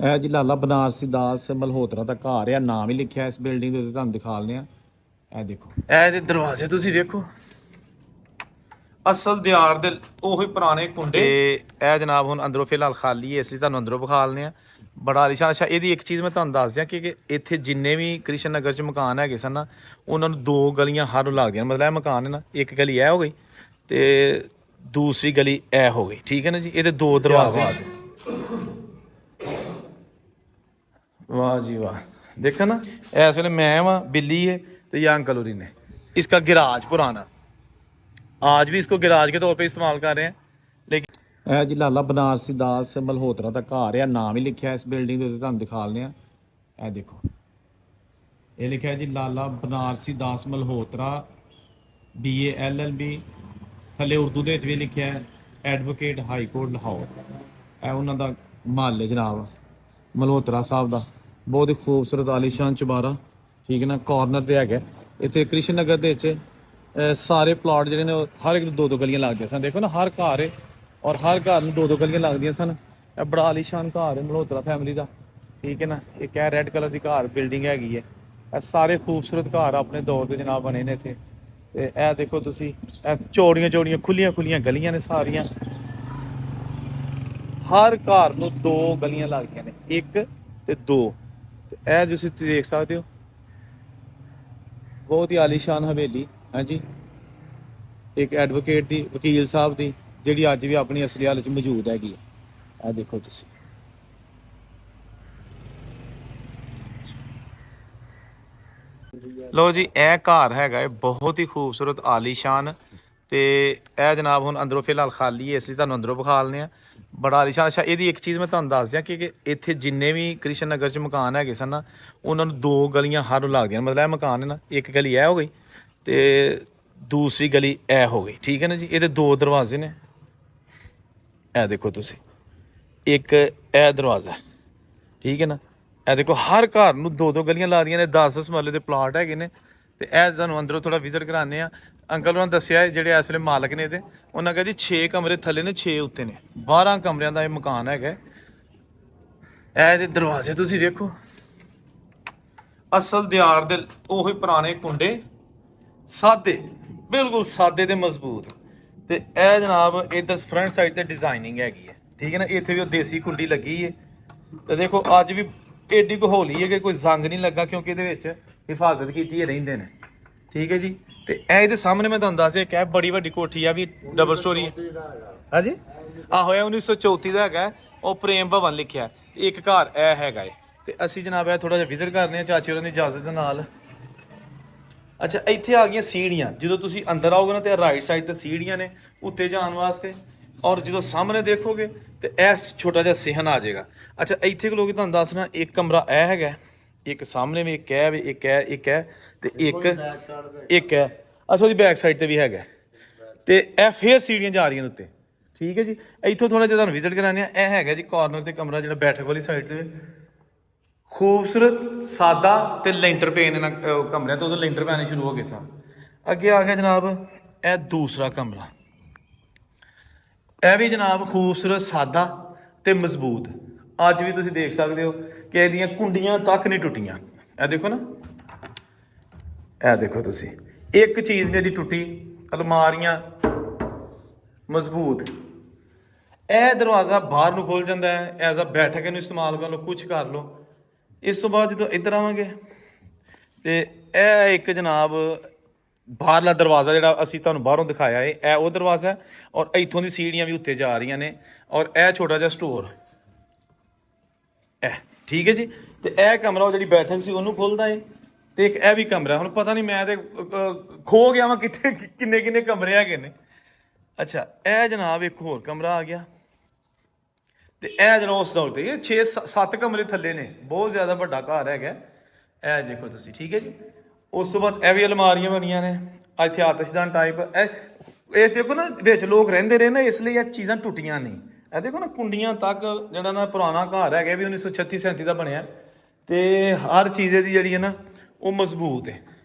ਇਹ ਜੀ ਲਾਲਾ ਬਨਾਰਸੀ ਦਾਸ ਮਲਹੋਤਰਾ ਦਾ ਘਰ ਆ, ਨਾਮ ਹੀ ਲਿਖਿਆ ਇਸ ਬਿਲਡਿੰਗ ਦੇ ਉੱਤੇ। ਤੁਹਾਨੂੰ ਦਿਖਾ ਲੈਂਦੇ ਆ। ਇਹ ਦੇਖੋ, ਇਹ ਦੇ ਦਰਵਾਜ਼ੇ ਤੁਸੀਂ ਵੇਖੋ, ਅਸਲ ਦਿਆਰ ਦੇ ਉਹੀ ਪੁਰਾਣੇ ਕੁੰਡੇ। ਇਹ ਜਨਾਬ ਹੁਣ ਅੰਦਰੋਂ ਫਿਲਹਾਲ ਖਾਲੀ ਹੈ, ਇਸ ਲਈ ਤੁਹਾਨੂੰ ਅੰਦਰੋਂ ਵਿਖਾ ਲੈਂਦੇ ਆ। ਬੜਾ ਆਲੀਸ਼ਾਨ। ਅੱਛਾ, ਇਹਦੀ ਇੱਕ ਚੀਜ਼ ਮੈਂ ਤੁਹਾਨੂੰ ਦੱਸ ਦਿਆਂ ਕਿ ਇੱਥੇ ਜਿੰਨੇ ਵੀ ਕ੍ਰਿਸ਼ਨ ਨਗਰ 'ਚ ਮਕਾਨ ਹੈਗੇ ਸਨ ਨਾ, ਉਹਨਾਂ ਨੂੰ ਦੋ ਗਲੀਆਂ ਹਰ ਨੂੰ ਲੱਗਦੀਆਂ। ਮਤਲਬ ਇਹ ਮਕਾਨ ਹੈ ਨਾ, ਇੱਕ ਗਲੀ ਇਹ ਹੋ ਗਈ ਤੇ ਦੂਸਰੀ ਗਲੀ ਇਹ ਹੋ ਗਈ, ਠੀਕ ਹੈ ਨਾ ਜੀ। ਇਹਦੇ ਦੋ ਦਰਵਾਜ਼ੇ। वाह जी वाह, देखा ना, इस वे मैं वहाँ बिल्ली है तो ये अंकल उरी ने। इसका गिराज पुराना, आज भी इसको गिराज के तौर पे इस्तेमाल कर रहे हैं। लेकिन ਇਹ ਜੀ ਲਾਲਾ ਬਨਾਰਸੀ ਦਾਸ ਮਲਹੋਤਰਾ ਦਾ ਘਰ ਆ, ਨਾਮ ਹੀ ਲਿਖਿਆ ਇਸ ਬਿਲਡਿੰਗ ਦੇ ਉੱਤੇ। ਤੁਹਾਨੂੰ ਦਿਖਾ ਲੈਂਦੇ ਆ। ਇਹ ਦੇਖੋ, ਇਹ ਲਿਖਿਆ ਜੀ ਲਾਲਾ ਬਨਾਰਸੀ ਦਾਸ ਮਲਹੋਤਰਾ BA LLB। ਥੱਲੇ ਉਰਦੂ ਦੇ ਵਿੱਚ ਵੀ ਲਿਖਿਆ ਹੈ ਐਡਵੋਕੇਟ ਹਾਈ ਕੋਰਟ ਲਾਹੌਰ। ਇਹ ਉਹਨਾਂ ਦਾ ਮਹੱਲ ਹੈ ਜਨਾਬ, ਮਲਹੋਤਰਾ ਸਾਹਿਬ ਦਾ। ਬਹੁਤ ਹੀ ਖੂਬਸੂਰਤ ਆਲੀਸ਼ਾਨ ਚੁਬਾਰਾ, ਠੀਕ ਹੈ ਨਾ। ਕਾਰਨਰ ਤੇ ਹੈਗਾ ਇੱਥੇ ਕ੍ਰਿਸ਼ਨ ਨਗਰ ਦੇ ਵਿੱਚ। ਸਾਰੇ ਪਲਾਟ ਜਿਹੜੇ ਨੇ ਹਰ ਇੱਕ ਨੂੰ ਦੋ ਦੋ ਗਲੀਆਂ ਲੱਗਦੀਆਂ ਸਨ। ਦੇਖੋ ਨਾ, ਹਰ ਘਰ ਹੈ ਔਰ ਹਰ ਘਰ ਨੂੰ ਦੋ ਦੋ ਗਲੀਆਂ ਲੱਗਦੀਆਂ ਸਨ। ਇਹ ਬੜਾ ਆਲੀਸ਼ਾਨ ਘਰ ਹੈ ਮਲਹੋਤਰਾ ਫੈਮਿਲੀ ਦਾ, ਠੀਕ ਹੈ ਨਾ। ਇੱਕ ਇਹ ਰੈੱਡ ਕਲਰ ਦੀ ਘਰ ਬਿਲਡਿੰਗ ਹੈਗੀ ਹੈ। ਇਹ ਸਾਰੇ ਖੂਬਸੂਰਤ ਘਰ ਆਪਣੇ ਦੌਰ ਦੇ ਜਨਾਬ ਬਣੇ ਨੇ ਇੱਥੇ। ਤੇ ਇਹ ਦੇਖੋ ਤੁਸੀਂ, ਇਹ ਚੌੜੀਆਂ ਚੌੜੀਆਂ ਖੁੱਲੀਆਂ ਖੁੱਲੀਆਂ ਗਲੀਆਂ ਨੇ ਸਾਰੀਆਂ। ਹਰ ਘਰ ਨੂੰ ਦੋ ਗਲੀਆਂ ਲੱਗਦੀਆਂ ਨੇ, ਇੱਕ ਤੇ ਦੋ। ਤੇ ਇਹ ਤੁਸੀਂ ਦੇਖ ਸਕਦੇ ਹੋ, ਬਹੁਤ ਹੀ ਆਲੀਸ਼ਾਨ ਹਵੇਲੀ ਹੈ ਜੀ। ਇੱਕ ਐਡਵੋਕੇਟ ਦੀ, ਵਕੀਲ ਸਾਹਿਬ ਦੀ, ਜਿਹੜੀ ਅੱਜ ਵੀ ਆਪਣੀ ਅਸਲੀ ਹਾਲਤ 'ਚ ਮੌਜੂਦ ਹੈਗੀ ਹੈ। ਇਹ ਦੇਖੋ ਤੁਸੀਂ। ਲੋ ਜੀ, ਇਹ ਘਰ ਹੈਗਾ ਹੈ ਬਹੁਤ ਹੀ ਖੂਬਸੂਰਤ ਆਲੀਸ਼ਾਨ। ਤੇ ਇਹ ਜਨਾਬ ਹੁਣ ਅੰਦਰੋਂ ਫਿਲਹਾਲ ਖਾਲੀ ਹੈ, ਇਸ ਲਈ ਤੁਹਾਨੂੰ ਅੰਦਰੋਂ ਵਿਖਾ ਲੈਂਦੇ ਆ। ਬੜਾ ਆਲੀਸ਼ਾਨ। ਅੱਛਾ, ਇਹਦੀ ਇੱਕ ਚੀਜ਼ ਮੈਂ ਤੁਹਾਨੂੰ ਦੱਸ ਦਿਆਂ ਕਿ ਇੱਥੇ ਜਿੰਨੇ ਵੀ ਕ੍ਰਿਸ਼ਨ ਨਗਰ 'ਚ ਮਕਾਨ ਹੈਗੇ ਸਨ ਨਾ, ਉਹਨਾਂ ਨੂੰ ਦੋ ਗਲੀਆਂ ਹਰ ਨੂੰ ਲੱਗਦੀਆਂ। ਮਤਲਬ ਇਹ ਮਕਾਨ ਹੈ ਨਾ, ਇੱਕ ਗਲੀ ਇਹ ਹੋ ਗਈ ਤੇ ਦੂਸਰੀ ਗਲੀ ਇਹ ਹੋ ਗਈ, ਠੀਕ ਹੈ ਨਾ ਜੀ। ਇਹਦੇ ਦੋ ਦਰਵਾਜ਼ੇ ਨੇ। ਇਹ ਦੇਖੋ ਤੁਸੀਂ, ਇੱਕ ਇਹ ਦਰਵਾਜ਼ਾ, ਠੀਕ ਹੈ ਨਾ। ਇਹ ਦੇਖੋ, ਹਰ ਘਰ ਨੂੰ ਦੋ ਦੋ ਗਲੀਆਂ ਲਾ ਰਹੀਆਂ ਨੇ। 10-10 ਮਰਲੇ ਦੇ ਪਲਾਟ ਹੈਗੇ ਨੇ। ਤੇ ਇਹ ਤੁਹਾਨੂੰ ਅੰਦਰੋਂ ਥੋੜਾ ਵਿਜ਼ਿਟ ਕਰਾਉਂਦੇ ਆ। ਅੰਕਲ ਉਹਨਾਂ ਨੇ ਦੱਸਿਆ ਜਿਹੜੇ ਇਸ ਵੇਲੇ ਮਾਲਕ ਨੇ, ਤੇ ਉਹਨਾਂ ਕਹਿੰਦੇ 6 ਕਮਰੇ ਥੱਲੇ ਨੇ, 6 ਉੱਤੇ ਨੇ। 12 ਕਮਰਿਆਂ ਦਾ ਇਹ ਮਕਾਨ ਹੈਗਾ। ਇਹ ਇਹਦੇ ਦਰਵਾਜ਼ੇ ਤੁਸੀਂ ਵੇਖੋ, ਅਸਲ ਦਿਆਰ ਦੇ ਉਹੀ ਪੁਰਾਣੇ ਕੁੰਡੇ, ਸਾਦੇ, ਬਿਲਕੁਲ ਸਾਦੇ ਤੇ ਮਜ਼ਬੂਤ। ਤੇ ਇਹ ਜਨਾਬ ਇੱਧਰ ਫਰੰਟ ਸਾਈਡ ਤੇ ਡਿਜ਼ਾਈਨਿੰਗ ਹੈਗੀ ਹੈ, ਠੀਕ ਹੈ ਨਾ। ਇੱਥੇ ਵੀ ਉਹ ਦੇਸੀ ਕੁੰਡੀ ਲੱਗੀ ਹੈ। ਤੇ ਦੇਖੋ, ਅੱਜ ਵੀ ਏਡੀ ਕੁ ਹੌਲੀ ਹੈ ਕਿ ਕੋਈ ਜ਼ੰਗ ਨਹੀਂ ਲੱਗਾ, ਕਿਉਂਕਿ ਇਹਦੇ ਵਿੱਚ ਹਿਫਾਜ਼ਤ ਕੀਤੀ ਰਹਿੰਦੇ ਨੇ, ਠੀਕ ਹੈ ਜੀ। ਤੇ ਇਹ ਇਹਦੇ ਸਾਹਮਣੇ ਮੈਂ ਤੁਹਾਨੂੰ ਦੱਸ ਦਿਆਂ ਕਿ ਬੜੀ ਵੱਡੀ ਕੋਠੀ ਆ, ਵੀ ਡਬਲ ਸਟੋਰੀ ਹੈ। ਹਾਂਜੀ, ਆਹੋ, ਇਹ 1934 ਦਾ ਹੈਗਾ। ਉਹ ਪ੍ਰੇਮ ਭਵਨ ਲਿਖਿਆ। ਇੱਕ ਘਰ ਇਹ ਹੈਗਾ ਏ। ਤੇ ਅਸੀਂ ਜਨਾਬ ਇਹ ਥੋੜਾ ਜਿਹਾ ਵਿਜ਼ਿਟ ਕਰਨੇ ਆ ਚਾਚੀ ਹੋਰਾਂ ਦੀ ਇਜਾਜ਼ਤ ਦੇ ਨਾਲ। ਅੱਛਾ, ਇੱਥੇ ਆ ਗਈਆਂ ਸੀੜੀਆਂ। ਜਦੋਂ ਤੁਸੀਂ ਅੰਦਰ ਆਓਗੇ ਨਾ, ਤੇ ਰਾਈਟ ਸਾਈਡ ਤੇ ਸੀੜੀਆਂ ਨੇ ਉੱਤੇ ਜਾਣ ਵਾਸਤੇ। ਔਰ ਜਦੋਂ ਸਾਹਮਣੇ ਦੇਖੋਗੇ ਤੇ ਇਹ ਛੋਟਾ ਜਿਹਾ ਸਿਹਨ ਆ ਜਾਏਗਾ। ਅੱਛਾ, ਇੱਥੇ ਲੋਕ ਤੁਹਾਨੂੰ ਦੱਸਣਾ, ਇੱਕ ਕਮਰਾ ਇਹ ਹੈਗਾ, ਇੱਕ ਸਾਹਮਣੇ ਵੀ ਇੱਕ ਹੈ, ਵੀ ਇੱਕ ਹੈ, ਇੱਕ ਹੈ, ਤੇ ਇੱਕ ਹੈ। ਅੱਛਾ, ਉਹਦੀ ਬੈਕ ਸਾਈਡ ਤੇ ਵੀ ਹੈਗਾ। ਤੇ ਇਹ ਫੇਰ ਸੀੜੀਆਂ ਜਾ ਰਹੀਆਂ ਨੇ ਉੱਤੇ, ਠੀਕ ਹੈ ਜੀ। ਇੱਥੋਂ ਥੋੜਾ ਜਿਹਾ ਤੁਹਾਨੂੰ ਵਿਜ਼ਿਟ ਕਰਾਉਂਦੇ ਆ। ਇਹ ਹੈਗਾ ਜੀ ਕਾਰਨਰ ਤੇ ਕਮਰਾ, ਜਿਹੜਾ ਬੈਠਕ ਵਾਲੀ ਸਾਈਡ ਤੇ। ਖੂਬਸੂਰਤ, ਸਾਦਾ ਤੇ ਲੈਂਟਰ ਪੈਣ ਇਹਨਾਂ ਕਮਰਿਆਂ ਤੋਂ। ਉਦੋਂ ਲੈਂਟਰ ਪੈਣੇ ਸ਼ੁਰੂ ਹੋ ਗਏ ਸਨ। ਅੱਗੇ ਆ ਗਿਆ ਜਨਾਬ ਇਹ ਦੂਸਰਾ ਕਮਰਾ। ਇਹ ਵੀ ਜਨਾਬ ਖੂਬਸੂਰਤ, ਸਾਦਾ ਤੇ ਮਜ਼ਬੂਤ। ਅੱਜ ਵੀ ਤੁਸੀਂ ਦੇਖ ਸਕਦੇ ਹੋ ਕਿ ਇਹਦੀਆਂ ਕੁੰਡੀਆਂ ਤੱਕ ਨਹੀਂ ਟੁੱਟੀਆਂ। ਇਹ ਦੇਖੋ ਨਾ, ਇਹ ਦੇਖੋ ਤੁਸੀਂ, ਇੱਕ ਚੀਜ਼ ਨਹੀਂ ਇਹਦੀ ਟੁੱਟੀ। ਅਲਮਾਰੀਆਂ ਮਜ਼ਬੂਤ। ਇਹ ਦਰਵਾਜ਼ਾ ਬਾਹਰ ਨੂੰ ਖੁੱਲ ਜਾਂਦਾ ਹੈ, ਐਜ਼ ਆ ਬੈਠਕ ਇਹਨੂੰ ਇਸਤੇਮਾਲ ਕਰ ਲਓ, ਕੁਛ ਕਰ ਲਓ। ਇਸ ਤੋਂ ਬਾਅਦ ਜਦੋਂ ਇੱਧਰ ਆਵਾਂਗੇ ਤੇ ਇਹ ਇੱਕ ਜਨਾਬ ਬਾਹਰਲਾ ਦਰਵਾਜ਼ਾ, ਜਿਹੜਾ ਅਸੀਂ ਤੁਹਾਨੂੰ ਬਾਹਰੋਂ ਦਿਖਾਇਆ ਹੈ, ਇਹ ਉਹ ਦਰਵਾਜ਼ਾ। ਔਰ ਇੱਥੋਂ ਦੀ ਸੀੜੀਆਂ ਵੀ ਉੱਤੇ ਜਾ ਰਹੀਆਂ ਨੇ। ਔਰ ਇਹ ਛੋਟਾ ਜਿਹਾ ਸਟੋਰ, ਇਹ ਠੀਕ ਹੈ ਜੀ। ਤੇ ਇਹ ਕਮਰਾ, ਉਹ ਜਿਹੜੀ ਬੈਠਕ ਸੀ, ਉਹਨੂੰ ਖੁੱਲਦਾ ਹੈ। ਤੇ ਇੱਕ ਇਹ ਵੀ ਕਮਰਾ, ਹੁਣ ਪਤਾ ਨਹੀਂ, ਮੈਂ ਤੇ ਖੋ ਗਿਆ ਵਾਂ ਕਿੱਥੇ ਕਿੰਨੇ ਕਿੰਨੇ ਕਮਰੇ ਹੈਗੇ ਨੇ। ਅੱਛਾ, ਇਹ ਜਨਾਬ ਇੱਕ ਹੋਰ ਕਮਰਾ ਆ ਗਿਆ। ਤੇ ਇਹ ਜਿਹੜਾ ਉਸ ਤੌਰ ਤੇ 6-7 ਕਮਰੇ ਥੱਲੇ ਨੇ। ਬਹੁਤ ਜ਼ਿਆਦਾ ਵੱਡਾ ਘਰ ਹੈਗਾ ਇਹ, ਦੇਖੋ ਤੁਸੀਂ, ਠੀਕ ਹੈ ਜੀ। ਉਸ ਤੋਂ ਬਾਅਦ ਇਹ ਵੀ ਅਲਮਾਰੀਆਂ ਬਣੀਆਂ ਨੇ। ਇੱਥੇ ਆਤਿਸ਼ਦਾਨ ਟਾਈਪ। ਇਹ ਦੇਖੋ ਨਾ, ਵਿੱਚ ਲੋਕ ਰਹਿੰਦੇ ਰਹੇ ਨਾ, ਇਸ ਲਈ ਇਹ ਚੀਜ਼ਾਂ ਟੁੱਟੀਆਂ ਨਹੀਂ। ਇਹ ਦੇਖੋ ਨਾ, ਕੁੰਡੀਆਂ ਤੱਕ, ਜਿਹੜਾ ਨਾ ਪੁਰਾਣਾ ਘਰ ਹੈਗਾ, ਵੀ 1936-37 ਦਾ ਬਣਿਆ। ਤੇ ਹਰ ਚੀਜ਼ ਦੀ ਜਿਹੜੀ ਹੈ ਨਾ, ਉਹ ਮਜ਼ਬੂਤ ਹੈ।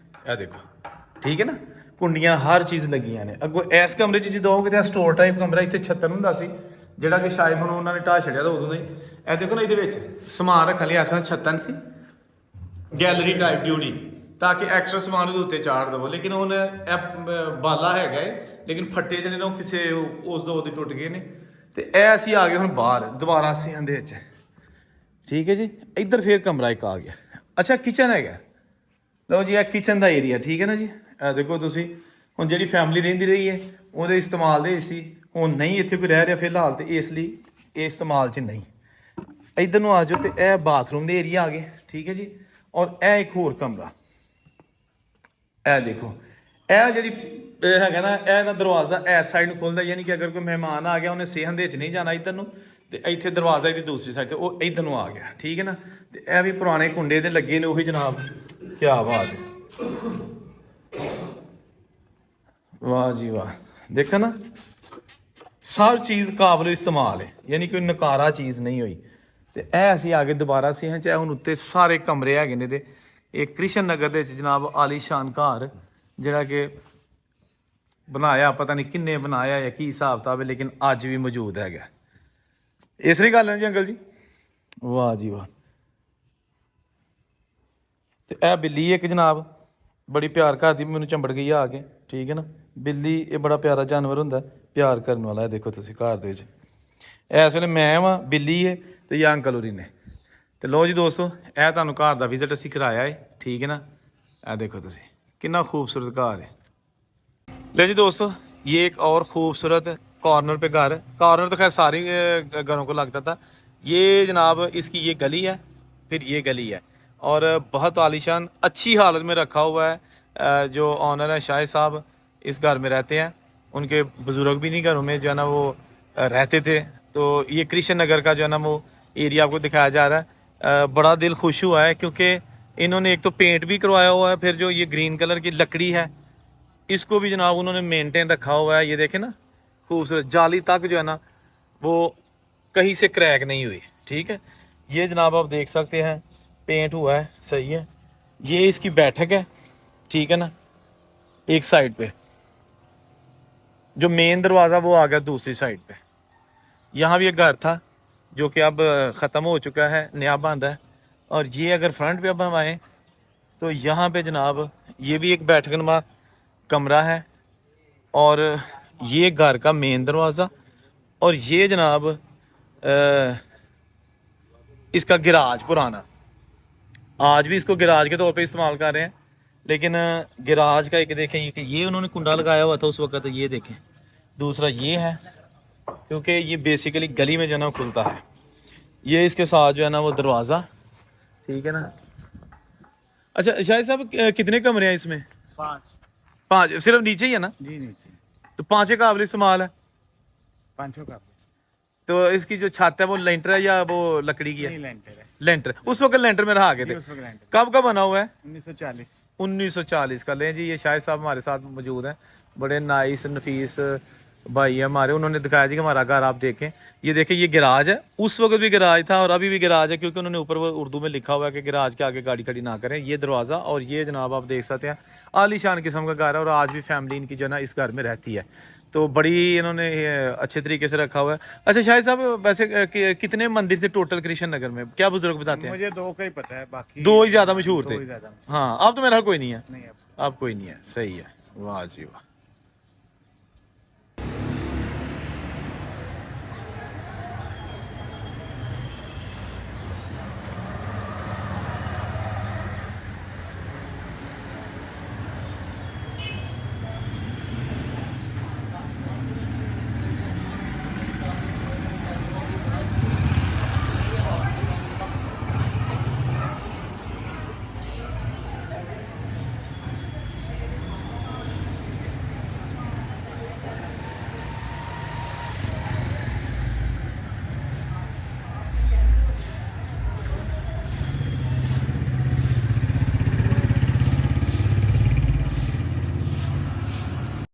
ਇਹ ਦੇਖੋ, ਠੀਕ ਹੈ ਨਾ, ਕੁੰਡੀਆਂ ਹਰ ਚੀਜ਼ ਲੱਗੀਆਂ ਨੇ। ਅੱਗੋਂ ਇਸ ਕਮਰੇ 'ਚ ਜਦੋਂ ਆਓਗੇ ਤਾਂ ਸਟੋਰ ਟਾਈਪ ਕਮਰਾ। ਇੱਥੇ ਛੱਤਰ ਹੁੰਦਾ ਸੀ, ਜਿਹੜਾ ਕਿ ਸ਼ਾਇਦ ਹੁਣ ਉਹਨਾਂ ਨੇ ਢਾਹ ਛੱਡਿਆ ਤਾਂ ਉਦੋਂ ਦਾ ਹੀ। ਇਹ ਦੇਖੋ ਨਾ ਇਹਦੇ ਵਿੱਚ ਸਮਾਨ ਰੱਖਣ ਲਈ ਐਸਾ ਛੱਤਨ ਸੀ ਗੈਲਰੀ ਟਾਈਪ ਡਿਊਟੀ ਤਾਂ ਕਿ ਐਕਸਟਰਾ ਸਮਾਨ ਉਹਦੇ ਉੱਤੇ ਚਾੜ ਦੇਵੋ ਲੇਕਿਨ ਹੁਣ ਇਹ ਬਾਲਾ ਹੈਗਾ ਹੈ ਲੇਕਿਨ ਫੱਟੇ ਜਿਹੜੇ ਨੇ ਉਹ ਕਿਸੇ ਉਸ ਦੋ ਦੇ ਟੁੱਟ ਗਏ ਨੇ ਤੇ ਇਹ ਅਸੀਂ ਆ ਗਏ ਹੁਣ ਬਾਹਰ ਦੁਬਾਰਾ ਸਿਆਂ ਦੇ ਵਿੱਚ ਠੀਕ ਹੈ ਜੀ ਇੱਧਰ ਫੇਰ ਕਮਰਾ ਇੱਕ ਆ ਗਿਆ ਅੱਛਾ ਕਿਚਨ ਹੈਗਾ ਲਓ ਜੀ ਇਹ ਕਿਚਨ ਦਾ ਏਰੀਆ ਠੀਕ ਹੈ ਨਾ ਜੀ ਇਹ ਦੇਖੋ ਤੁਸੀਂ ਹੁਣ ਜਿਹੜੀ ਫੈਮਿਲੀ ਰਹਿੰਦੀ ਰਹੀ ਹੈ ਉਹਦੇ ਇਸਤੇਮਾਲ ਦੇ ਸੀ ਹੁਣ ਨਹੀਂ ਇੱਥੇ ਕੋਈ ਰਹਿ ਰਿਹਾ ਫਿਲਹਾਲ ਤੇ ਇਸ ਲਈ ਇਹ ਇਸਤੇਮਾਲ 'ਚ ਨਹੀਂ ਇੱਧਰ ਨੂੰ ਆ ਜਾਓ ਤੇ ਇਹ ਬਾਥਰੂਮ ਦੇ ਏਰੀਆ ਆ ਗਏ ਠੀਕ ਹੈ ਜੀ ਔਰ ਇਹ ਇੱਕ ਹੋਰ ਕਮਰਾ ਇਹ ਦੇਖੋ ਇਹ ਜਿਹੜੀ ਹੈਗਾ ਨਾ ਇਹ ਦਾ ਦਰਵਾਜ਼ਾ ਇਸ ਸਾਈਡ ਨੂੰ ਖੁੱਲਦਾ ਯਾਨੀ ਕਿ ਅਗਰ ਕੋਈ ਮਹਿਮਾਨ ਆ ਗਿਆ ਉਹਨੇ ਸੇਹਨ ਦੇ ਵਿੱਚ ਨਹੀਂ ਜਾਣਾ ਇੱਧਰ ਨੂੰ ਤੇ ਇੱਥੇ ਦਰਵਾਜ਼ਾ ਇਹਦੀ ਦੂਸਰੀ ਸਾਈਡ ਤੇ ਉਹ ਇੱਧਰ ਨੂੰ ਆ ਗਿਆ ਠੀਕ ਹੈ ਨਾ ਤੇ ਇਹ ਵੀ ਪੁਰਾਣੇ ਕੁੰਡੇ ਦੇ ਲੱਗੇ ਨੇ ਉਹੀ ਜਨਾਬ ਕੀ ਬਾਤ ਹੈ ਵਾਹ ਜੀ ਵਾਹ ਦੇਖੋ ਨਾ ਸਭ ਚੀਜ਼ ਕਾਬਲ ਇਸਤੇਮਾਲ ਹੈ ਯਾਨੀ ਕੋਈ ਨਕਾਰਾ ਚੀਜ਼ ਨਹੀਂ ਹੋਈ ਤੇ ਇਹ ਅਸੀਂ ਆ ਕੇ ਦੁਬਾਰਾ ਸੇਹਨ ਚ ਹੁਣ ਉੱਤੇ ਸਾਰੇ ਕਮਰੇ ਹੈਗੇ ਨੇ ਤੇ ਇਹ ਕ੍ਰਿਸ਼ਨ ਨਗਰ ਦੇ ਵਿੱਚ ਜਨਾਬ ਆਲੀਸ਼ਾਨ ਘਰ ਜਿਹੜਾ ਕਿ ਬਣਾਇਆ ਪਤਾ ਨਹੀਂ ਕਿੰਨੇ ਬਣਾਇਆ ਜਾਂ ਕੀ ਹਿਸਾਬ ਕਿਤਾਬ ਹੈ ਲੇਕਿਨ ਅੱਜ ਵੀ ਮੌਜੂਦ ਹੈਗਾ ਇਸ ਲਈ ਗੱਲ ਹੈ ਜੀ ਅੰਕਲ ਜੀ ਵਾਹ ਜੀ ਵਾਹ ਤੇ ਇਹ ਬਿੱਲੀ ਇੱਕ ਜਨਾਬ ਬੜੀ ਪਿਆਰ ਕਰਦੀ ਮੈਨੂੰ ਚੰਬੜ ਗਈ ਆ ਕੇ ਠੀਕ ਹੈ ਨਾ ਬਿੱਲੀ ਇਹ ਬੜਾ ਪਿਆਰਾ ਜਾਨਵਰ ਹੁੰਦਾ ਪਿਆਰ ਕਰਨ ਵਾਲਾ ਹੈ ਦੇਖੋ ਤੁਸੀਂ ਘਰ ਦੇ ਵਿੱਚ ਇਸ ਵੇਲੇ ਮੈਂ ਵਾਂ ਬਿੱਲੀ ਹੈ ਤੇ ਜਾਂ ਅੰਕਲ ਹੋਰੀ ਨੇ ਤੇ ਲੋ ਜੀ ਦੋਸਤੋ ਇਹ ਤੁਹਾਨੂੰ ਘਰ ਦਾ ਵਿਜ਼ਿਟ ਅਸੀਂ ਕਰਾਇਆ ਹੈ ਠੀਕ ਹੈ ਨਾ ਇਹ ਦੇਖੋ ਤੁਸੀਂ कितना खूबसूरत घर है ले जी दोस्तों ये एक और ख़ूबसूरत कॉर्नर पे घर कॉर्नर तो खैर सारी घरों को लगता था ये जनाब इसकी ये गली है फिर ये गली है और बहुत आलीशान अच्छी हालत में रखा हुआ है जो ऑनर है शाहिद साहब इस घर में रहते हैं उनके बुज़ुर्ग भी नहीं घरों में जो है ना वो रहते थे तो ये कृष्ण नगर का जो है ना वो एरिया आपको दिखाया जा रहा है बड़ा दिल खुश हुआ है क्योंकि इन्होंने एक तो पेंट भी करवाया हुआ है फिर जो ये ग्रीन कलर की लकड़ी है इसको भी जनाब उन्होंने मेंटेन रखा हुआ है ये देखें ना खूबसूरत जाली तक जो है ना वो कहीं से क्रैक नहीं हुई ठीक है ये जनाब आप देख सकते हैं पेंट हुआ है सही है ये इसकी बैठक है ठीक है ना एक साइड पे जो मेन दरवाज़ा वो आ गया दूसरी साइड पे यहाँ भी एक घर था जो कि अब ख़त्म हो चुका है नया बन रहा है और ये अगर फ्रंट पे अब हम आए तो यहाँ पे जनाब ये भी एक बैठकनुमा कमरा है और ये घर का मेन दरवाज़ा और ये जनाब इसका गिराज पुराना आज भी इसको गिराज के तौर पे इस्तेमाल कर रहे हैं लेकिन गिराज का एक देखें ये उन्होंने कुंडा लगाया हुआ था उस वक्त तो ये देखें दूसरा ये है क्योंकि ये बेसिकली गली में जो है ना खुलता है ये इसके साथ जो है ना वो दरवाज़ा ठीक है ना अच्छा शाहिद साहब कितने कमरे हैं इसमें 5 सिर्फ नीचे ही है ना जी नीचे तो 5 काबिल इस्तेमाल है 5 का तो इसकी जो छत है वो लेंटर है या वो लकड़ी की है लेंटर है लेंटर उस वक्त लेंटर में रहा गए थे उस वक्त लेंटर कब का बना हुआ है 1940 1940 का लें जी ये शाहिद साहब हमारे साथ मौजूद हैं बड़े नाइस नफीस भाई है हमारे उन्होंने दिखाया जी कि हमारा घर आप देखें ये देखें ये गैराज है उस वक्त भी गैराज था और अभी भी गैराज है क्योंकि उन्होंने ऊपर वो उर्दू में लिखा हुआ है कि गैराज के आगे गाड़ी खड़ी ना करें ये दरवाज़ा और ये जनाब आप देख सकते हैं आलीशान किस्म का घर है और आज भी फैमिली इनकी जो है ना इस घर में रहती है तो बड़ी इन्होंने अच्छे तरीके से रखा हुआ है अच्छा शाहिद साहब वैसे कितने मंदिर थे टोटल कृष्ण नगर में क्या बुजुर्ग बताते हैं मुझे 2 का ही पता है बाकी 2 ही ज़्यादा मशहूर थे ज्यादा हाँ अब तो मेरा कोई नहीं है नहीं अब कोई नहीं है सही है वाह जी वाह